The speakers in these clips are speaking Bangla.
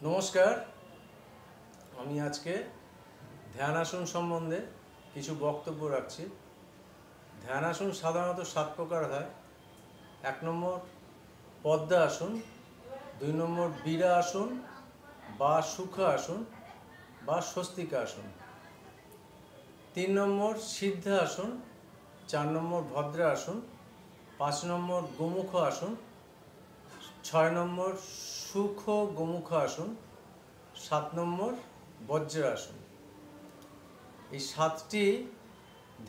নমস্কার। আমি আজকে ধ্যান আসন সম্বন্ধে কিছু বক্তব্য রাখছি। ধ্যান আসন সাধারণত 7 প্রকার হয়। 1 নম্বর পদ্মা আসন, 2 নম্বর বীরা আসন বা সুখা আসন বা স্বস্তিকা আসন, 3 নম্বর সিদ্ধা আসন, 4 নম্বর ভদ্রা আসন, 5 নম্বর গোমুখ আসন, 6 নম্বর সুখ গোমুখ আসন, 7 নম্বর বজ্রাসন। এই 7টি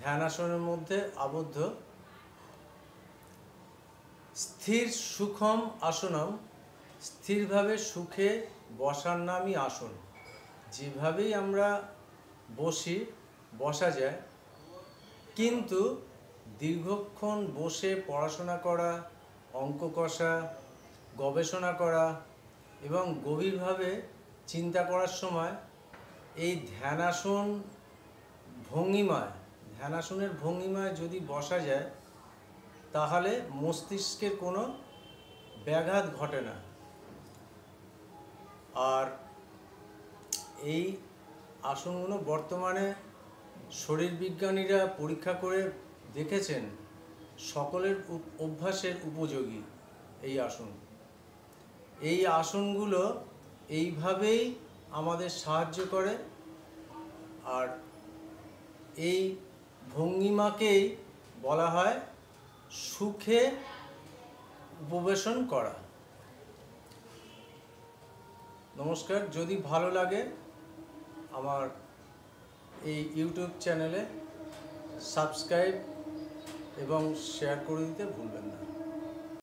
ধ্যান আসনের মধ্যে আবদ্ধ। স্থির সুখম আসনম, স্থিরভাবে সুখে বসার নামই আসন। যেভাবেই আমরা বসা যায়, কিন্তু দীর্ঘক্ষণ বসে পড়াশোনা করা, অঙ্ক কষা, গবেষণা করা এবং গভীরভাবে চিন্তা করার সময় এই ধ্যানাসনের ভঙ্গিমায় যদি বসা যায়, তাহলে মস্তিষ্কের কোনো ব্যাঘাত ঘটে না। আর এই আসনগুলো বর্তমানে শরীরবিজ্ঞানীরা পরীক্ষা করে দেখেছেন সকলের অভ্যাসের উপযোগী এই আসন। এই আসনগুলো এইভাবেই আমাদের সাহায্য করে। আর এই ভঙ্গিমাকেই বলা হয় সুখে উপবেশন করা। নমস্কার। যদি ভালো লাগে আমার এই ইউটিউব চ্যানেলে সাবস্ক্রাইব এবং শেয়ার করে দিতে ভুলবেন না।